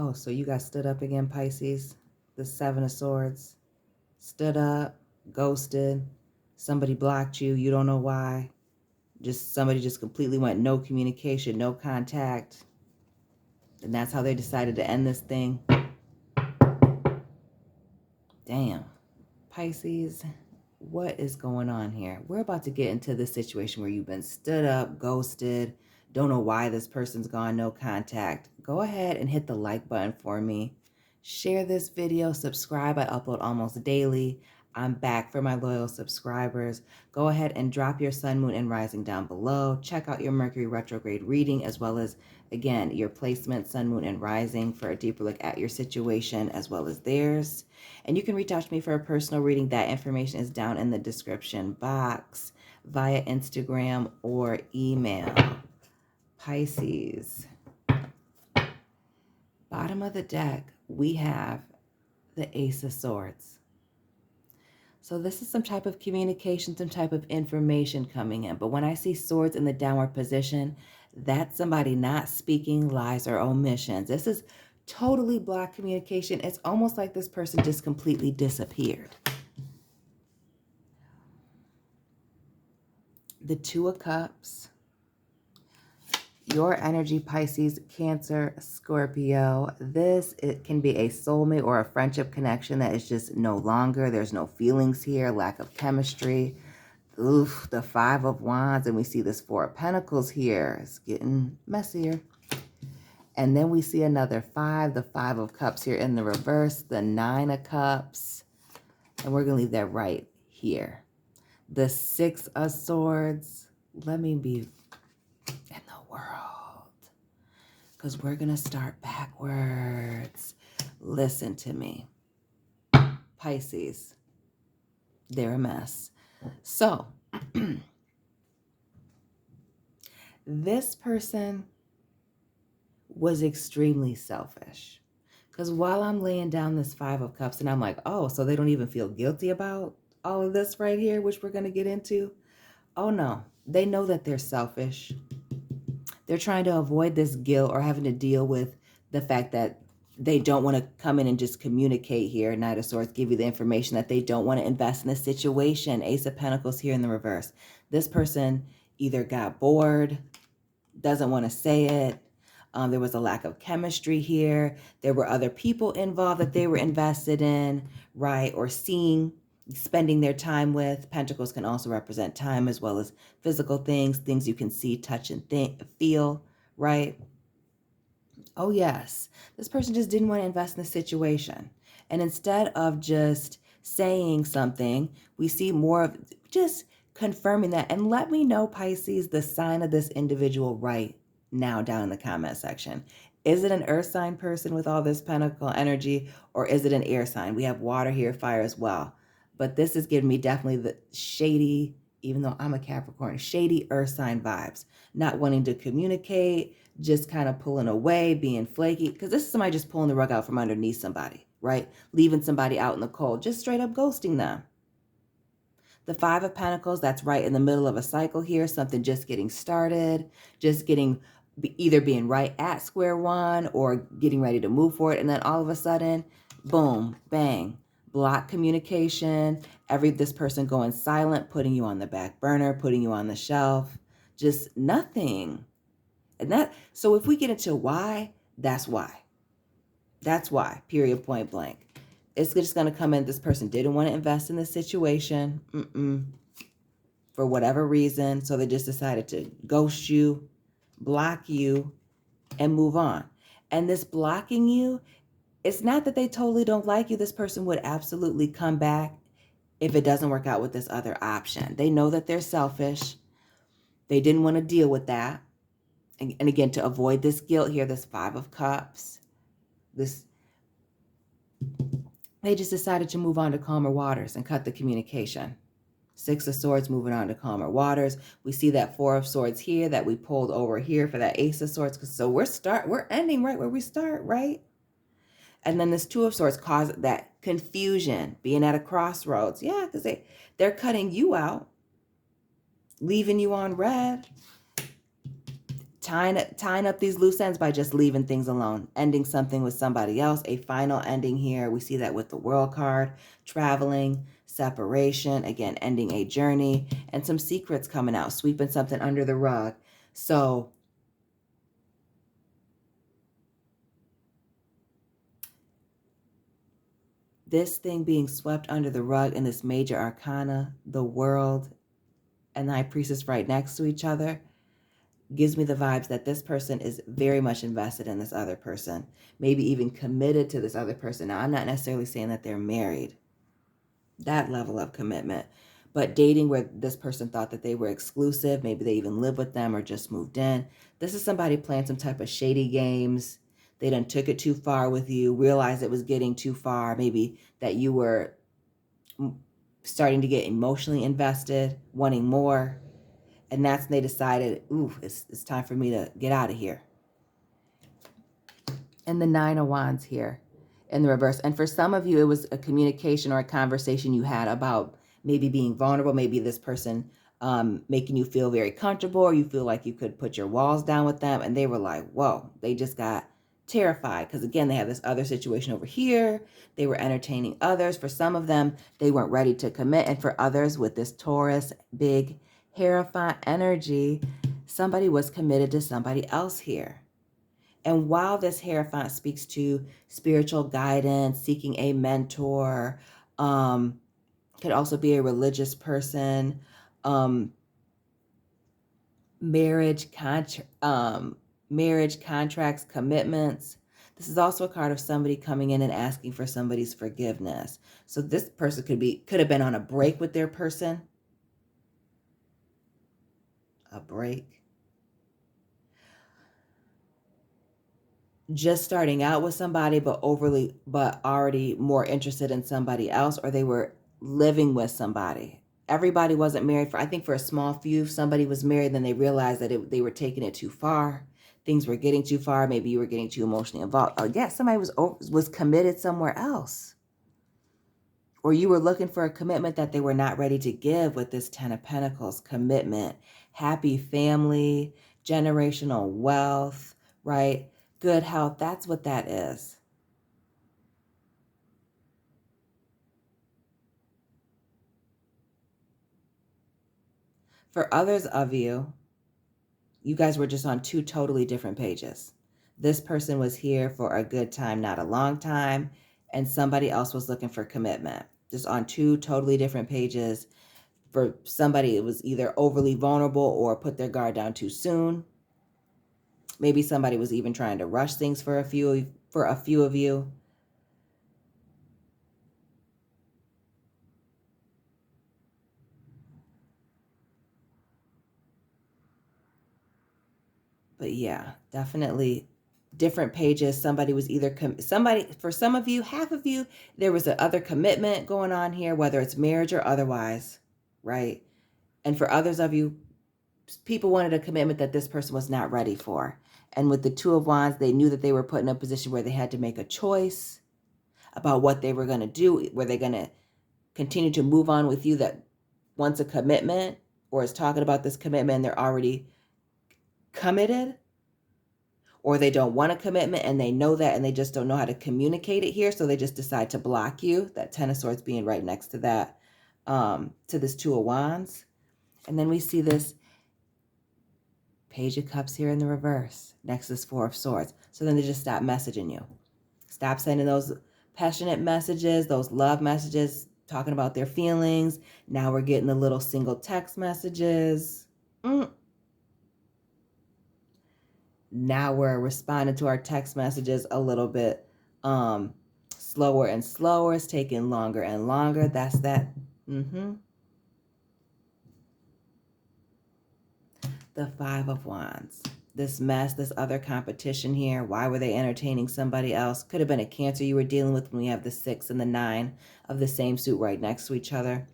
Oh, so you got stood up again, Pisces. The Seven of Swords. Stood up, ghosted. Somebody blocked you. You don't know why. Somebody just completely went no communication, no contact. And that's how they decided to end this thing. Damn. Pisces, what is going on here? We're about to get into this situation where you've been stood up, ghosted, don't know why this person's gone, no contact. Go ahead and hit the like button for me. Share this video, subscribe. I upload almost daily. I'm back for my loyal subscribers. Go ahead and drop your sun, moon, and rising down below. Check out your Mercury retrograde reading, as well as, again, your placement, sun, moon, and rising, for a deeper look at your situation as well as theirs. And you can reach out to me for a personal reading. That information is down in the description box via Instagram or email. Pisces. Bottom of the deck, we have the Ace of Swords. So this is some type of communication, some type of information coming in. But when I see swords in the downward position, that's somebody not speaking lies or omissions. This is totally blocked communication. It's almost like this person just completely disappeared. The Two of Cups. Your energy, Pisces, Cancer, Scorpio. It can be a soulmate or a friendship connection that is just no longer. There's no feelings here, lack of chemistry. Oof, the Five of Wands, and we see this Four of Pentacles here. It's getting messier. And then we see another five, the Five of Cups here in the reverse, the Nine of Cups. And we're going to leave that right here. The Six of Swords. Let me be in the world, because we're going to start backwards. Listen to me. Pisces, they're a mess. So, this person was extremely selfish, because while I'm laying down this Five of Cups and I'm like, oh, so they don't even feel guilty about all of this right here, which we're going to get into. Oh no, they know that they're selfish. They're trying to avoid this guilt or having to deal with the fact that they don't want to come in and just communicate here. Knight of Swords give you the information that they don't want to invest in this situation. Ace of Pentacles here in the reverse. This person either got bored, doesn't want to say it. There was a lack of chemistry here. There were other people involved that they were invested in, right? Or spending their time with. Pentacles can also represent time as well as physical things you can see, touch, and feel, right? Oh yes, this person just didn't want to invest in the situation. And instead of just saying something, we see more of just confirming that. And let me know, Pisces, the sign of this individual right now down in the comment section. Is it an earth sign person with all this pentacle energy, or is it an air sign? We have water here, fire as well. But this is giving me definitely the shady, even though I'm a Capricorn, shady earth sign vibes. Not wanting to communicate, just kind of pulling away, being flaky. Because this is somebody just pulling the rug out from underneath somebody, right? Leaving somebody out in the cold, just straight up ghosting them. The Five of Pentacles, that's right in the middle of a cycle here. Something just getting started, just either being right at square one or getting ready to move forward. And then all of a sudden, boom, bang. Block communication, this person going silent, putting you on the back burner, putting you on the shelf, just nothing. And so if we get into why, that's why. That's why, period, point blank. It's just going to come in, this person didn't want to invest in this situation, for whatever reason, so they just decided to ghost you, block you, and move on. And this blocking you, it's not that they totally don't like you. This person would absolutely come back if it doesn't work out with this other option. They know that they're selfish. They didn't want to deal with that. And again, to avoid this guilt here, this Five of Cups, they just decided to move on to calmer waters and cut the communication. Six of Swords moving on to calmer waters. We see that Four of Swords here that we pulled over here for that Ace of Swords. So we're ending right where we start, right? And then this Two of Swords caused that confusion, being at a crossroads. Yeah, because they're cutting you out, leaving you on red, tying up these loose ends by just leaving things alone, ending something with somebody else, a final ending here. We see that with the World card, traveling, separation, again, ending a journey, and some secrets coming out, sweeping something under the rug. So this thing being swept under the rug in this major arcana, the World and the High Priestess right next to each other, gives me the vibes that this person is very much invested in this other person, maybe even committed to this other person. Now, I'm not necessarily saying that they're married, that level of commitment, but dating where this person thought that they were exclusive, maybe they even live with them or just moved in. This is somebody playing some type of shady games. They done took it too far with you, realized it was getting too far, maybe that you were starting to get emotionally invested, wanting more. And that's when they decided, ooh, it's time for me to get out of here. And the 9 of Wands here in the reverse. And for some of you, it was a communication or a conversation you had about maybe being vulnerable, maybe this person making you feel very comfortable, or you feel like you could put your walls down with them. And they were like, whoa, they just got terrified. Because again, they have this other situation over here. They were entertaining others. For some of them, they weren't ready to commit. And for others, with this Taurus, big, Hierophant energy, somebody was committed to somebody else here. And while this Hierophant speaks to spiritual guidance, seeking a mentor, could also be a religious person, marriage contracts, commitments. This is also a card of somebody coming in and asking for somebody's forgiveness. So this person could have been on a break with their person. A break. Just starting out with somebody, but already more interested in somebody else, or they were living with somebody. Everybody wasn't married. I think for a small few, somebody was married, then they realized that they were taking it too far. Things were getting too far. Maybe you were getting too emotionally involved. Oh yeah, somebody was committed somewhere else. Or you were looking for a commitment that they were not ready to give with this 10 of Pentacles commitment, happy family, generational wealth, right? Good health. That's what that is. For others of you, you guys were just on 2 totally different pages. This person was here for a good time, not a long time, and somebody else was looking for commitment. Just on 2 totally different pages. For somebody, it was either overly vulnerable or put their guard down too soon. Maybe somebody was even trying to rush things for a few of you. But yeah, definitely different pages. Somebody was either for some of you, half of you, there was a other commitment going on here, whether it's marriage or otherwise, right? And for others of you, people wanted a commitment that this person was not ready for. And with the 2 of Wands, they knew that they were put in a position where they had to make a choice about what they were going to do. Were they going to continue to move on with you that wants a commitment, or is talking about this commitment and they're already committed? Or they don't want a commitment and they know that and they just don't know how to communicate it here, so they just decide to block you. That 10 of Swords being right next to that, to this 2 of Wands. And then we see this Page of Cups here in the reverse, next to this 4 of Swords. So then they just stop messaging you. Stop sending those passionate messages, those love messages, talking about their feelings. Now we're getting the little single text messages. Now we're responding to our text messages a little bit slower and slower. It's taking longer and longer. That's that. The 5 of Wands. This mess, this other competition here. Why were they entertaining somebody else? Could have been a Cancer you were dealing with when we have the 6 and the 9 of the same suit right next to each other.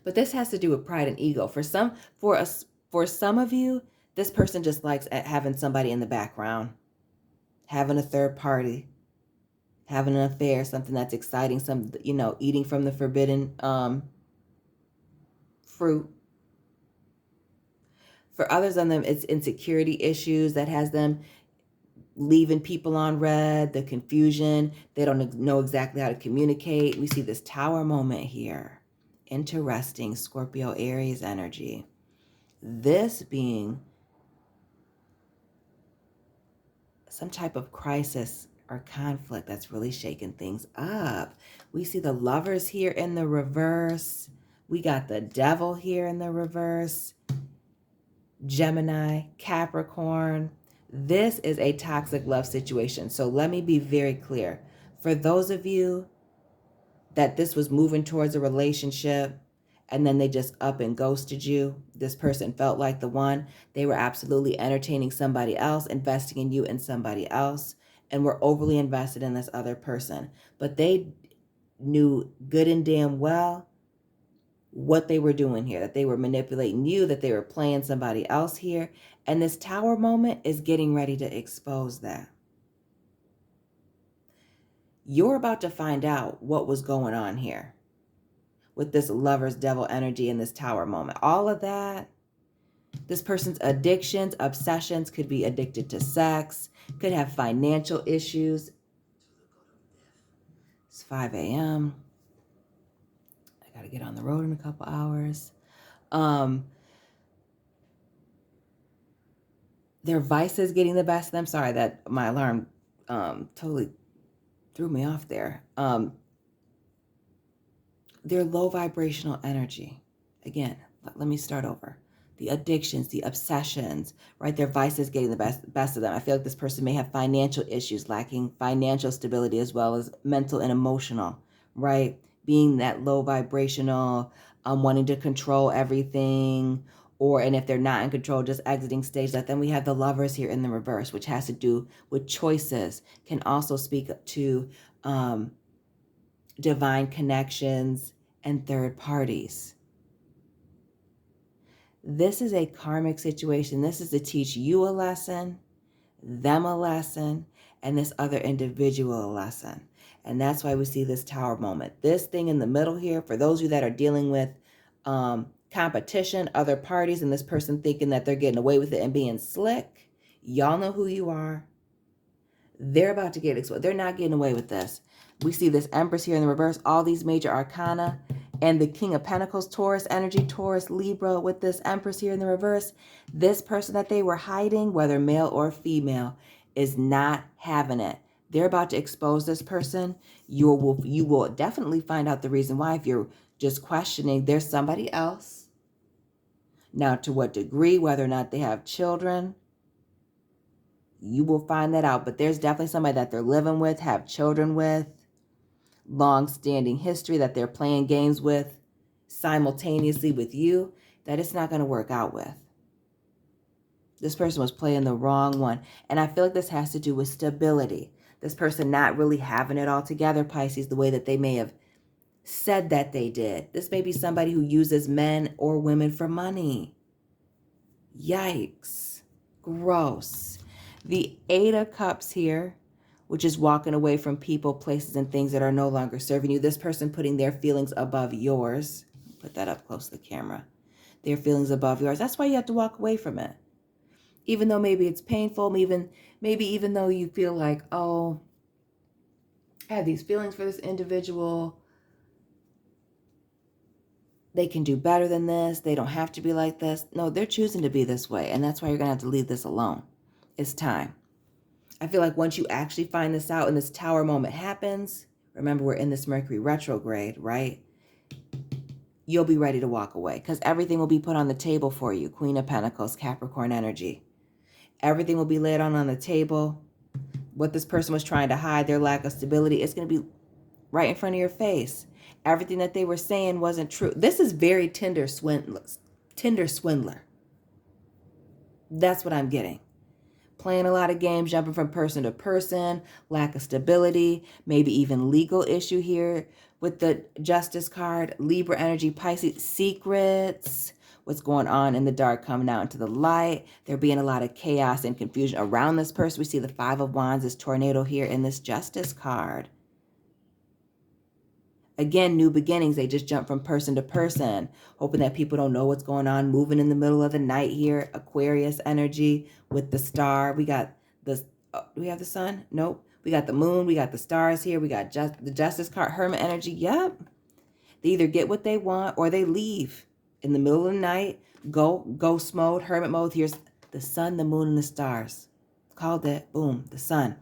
But this has to do with pride and ego. For some of you, this person just likes having somebody in the background, having a third party, having an affair, something that's exciting, eating from the forbidden fruit. For others of them, it's insecurity issues that has them leaving people on red, the confusion. They don't know exactly how to communicate. We see this tower moment here. Interesting Scorpio Aries energy. This being some type of crisis or conflict that's really shaking things up. We see the Lovers here in the reverse. We got the Devil here in the reverse. Gemini, Capricorn. This is a toxic love situation. So let me be very clear. For those of you that this was moving towards a relationship and then they just up and ghosted you, this person felt like the one, they were absolutely entertaining somebody else, investing in you and somebody else, and were overly invested in this other person. But they knew good and damn well what they were doing here, that they were manipulating you, that they were playing somebody else here. And this tower moment is getting ready to expose that. You're about to find out what was going on here with this Lover's Devil energy in this tower moment. All of that, this person's addictions, obsessions, could be addicted to sex, could have financial issues. It's 5 a.m. I got to get on the road in a couple hours. Their vices getting the best of them. Sorry that my alarm totally threw me off there. Their low vibrational energy. Again, let me start over. The addictions, the obsessions, right? Their vices getting the best of them. I feel like this person may have financial issues, lacking financial stability as well as mental and emotional, right? Being that low vibrational, wanting to control everything, and if they're not in control, just exiting stage left. Then we have the Lovers here in the reverse, which has to do with choices, can also speak to divine connections and third parties. This is a karmic situation. This is to teach you a lesson, them a lesson, and this other individual a lesson. And that's why we see this tower moment. This thing in the middle here, for those of you that are dealing with competition, other parties, and this person thinking that they're getting away with it and being slick, y'all know who you are. They're about to get exposed. They're not getting away with this. We see this Empress here in the reverse, all these major arcana, and the King of Pentacles, Taurus energy, Taurus, Libra, with this Empress here in the reverse. This person that they were hiding, whether male or female, is not having it. They're about to expose this person. You will definitely find out the reason why if you're just questioning there's somebody else. Now, to what degree, whether or not they have children, you will find that out. But there's definitely somebody that they're living with, have children with, long-standing history that they're playing games with simultaneously with you, that it's not going to work out with. This person was playing the wrong one. And I feel like this has to do with stability. This person not really having it all together, Pisces, the way that they may have said that they did. This may be somebody who uses men or women for money. Yikes. Gross. The 8 of Cups here, which is walking away from people, places, and things that are no longer serving you. This person putting their feelings above yours. Put that up close to the camera. Their feelings above yours. That's why you have to walk away from it. Even though maybe it's painful, maybe even though you feel like, oh, I have these feelings for this individual. They can do better than this. They don't have to be like this. No, they're choosing to be this way. And that's why you're going to have to leave this alone. It's time. I feel like once you actually find this out and this tower moment happens, remember we're in this Mercury retrograde, right? You'll be ready to walk away because everything will be put on the table for you. Queen of Pentacles, Capricorn energy. Everything will be laid on the table. What this person was trying to hide, their lack of stability, it's going to be right in front of your face. Everything that they were saying wasn't true. This is very Tinder swindler. That's what I'm getting. Playing a lot of games, jumping from person to person, lack of stability, maybe even legal issue here with the Justice card, Libra energy, Pisces, secrets, what's going on in the dark coming out into the light. There being a lot of chaos and confusion around this person. We see the 5 of Wands, this tornado here in this Justice card. Again, new beginnings. They just jump from person to person, hoping that people don't know what's going on. Moving in the middle of the night here. Aquarius energy with the star. We got the, do we have the sun? Nope. We got the moon. We got the stars here. We got the justice card, hermit energy. Yep. They either get what they want or they leave in the middle of the night. Ghost mode, hermit mode. Here's the sun, the moon, and the stars. Called it. Boom. The sun.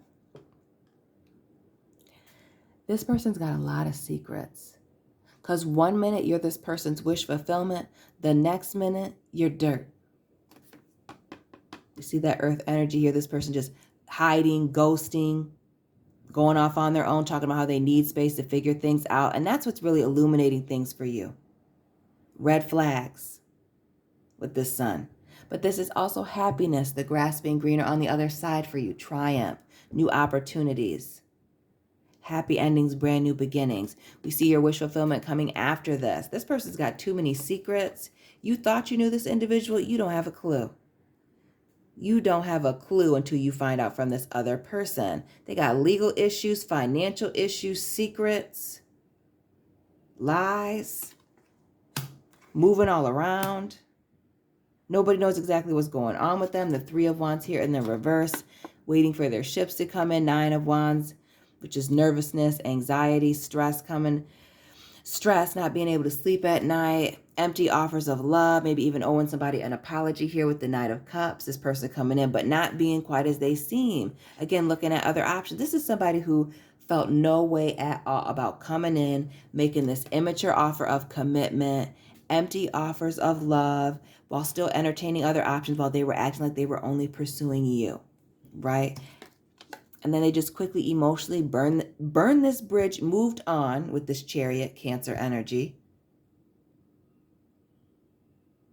This person's got a lot of secrets. Because 1 minute you're this person's wish fulfillment. The next minute you're dirt. You see that earth energy here? This person just hiding, ghosting, going off on their own, talking about how they need space to figure things out. And that's what's really illuminating things for you. Red flags with this sun. But this is also happiness, the grass being greener on the other side for you. Triumph, new opportunities. Happy endings, brand new beginnings. We see your wish fulfillment coming after this. This person's got too many secrets. You thought you knew this individual. You don't have a clue. You don't have a clue until you find out from this other person. They got legal issues, financial issues, secrets, lies, moving all around. Nobody knows exactly what's going on with them. The 3 of Wands here in the reverse, waiting for their ships to come in. 9 of Wands, which is nervousness, anxiety, stress coming. Stress, not being able to sleep at night. Empty offers of love, maybe even owing somebody an apology here with the Knight of Cups. This person coming in, but not being quite as they seem. Again, looking at other options. This is somebody who felt no way at all about coming in, making this immature offer of commitment, empty offers of love, while still entertaining other options while they were acting like they were only pursuing you, right? And then they just quickly emotionally burn this bridge, moved on with this Chariot, Cancer energy.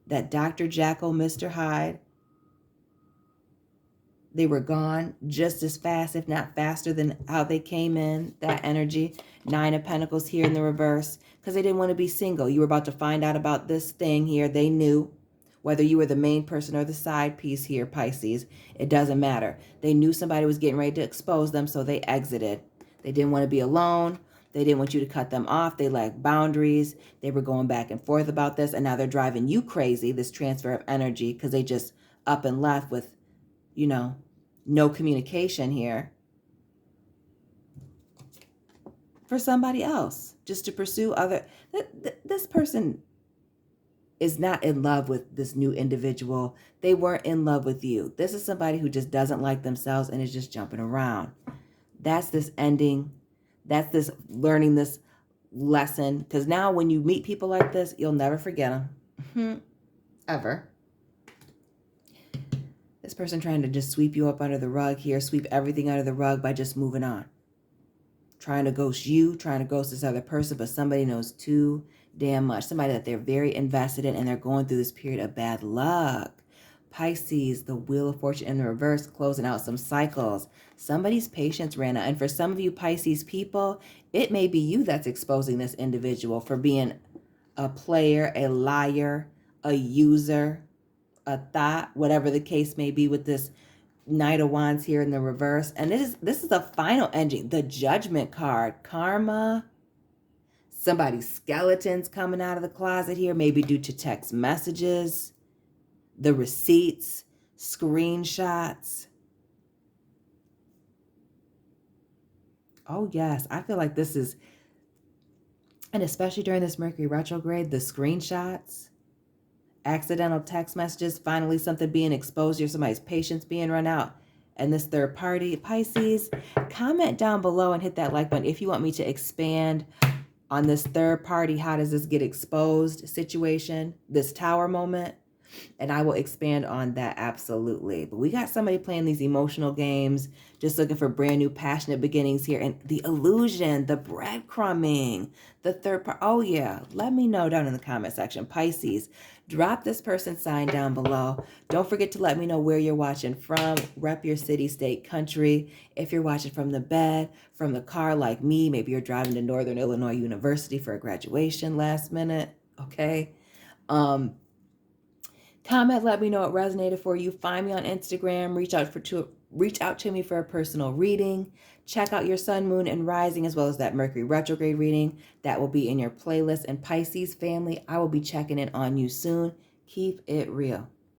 That Dr. Jekyll, Mr. Hyde, they were gone just as fast, if not faster than how they came in, that energy. 9 of Pentacles here in the reverse, because they didn't want to be single. You were about to find out about this thing here. They knew. Whether you were the main person or the side piece here, Pisces, it doesn't matter. They knew somebody was getting ready to expose them, so they exited. They didn't want to be alone. They didn't want you to cut them off. They lacked boundaries. They were going back and forth about this, and now they're driving you crazy, this transfer of energy, because they just up and left with, no communication here for somebody else, just to pursue other. This person is not in love with this new individual. They weren't in love with you. This is somebody who just doesn't like themselves and is just jumping around. That's this ending. That's this learning this lesson. Because now when you meet people like this, you'll never forget them. Ever. This person trying to just sweep you up under the rug here, sweep everything under the rug by just moving on. Trying to ghost you, trying to ghost this other person, but somebody knows too damn much. Somebody that they're very invested in, and they're going through this period of bad luck. Pisces, the Wheel of Fortune in the reverse, closing out some cycles. Somebody's patience ran out. And for some of you Pisces people, it may be you that's exposing this individual for being a player, a liar, a user, a thought, whatever the case may be with this Knight of Wands here in the reverse. And this is a final ending. The Judgment card. Karma. Somebody's skeletons coming out of the closet here, maybe due to text messages, the receipts, screenshots. Oh, yes. I feel like this is, and especially during this Mercury retrograde, the screenshots, accidental text messages, finally something being exposed here, somebody's patience being run out. And this third party, Pisces, comment down below and hit that like button if you want me to expand on this third party, how does this get exposed situation, this tower moment, and I will expand on that absolutely. But we got somebody playing these emotional games, just looking for brand new passionate beginnings here, and the illusion, the breadcrumbing, the third part. Oh yeah, let me know down in the comment section. Pisces, drop this person's sign down below. Don't forget to let me know where you're watching from. Rep your city, state, country. If you're watching from the bed, from the car like me, maybe you're driving to Northern Illinois University for a graduation last minute, okay? Comment, let me know what resonated for you. Find me on Instagram. Reach out to me for a personal reading. Check out your sun, moon, and rising, as well as that Mercury retrograde reading. That will be in your playlist. And Pisces family, I will be checking in on you soon. Keep it real.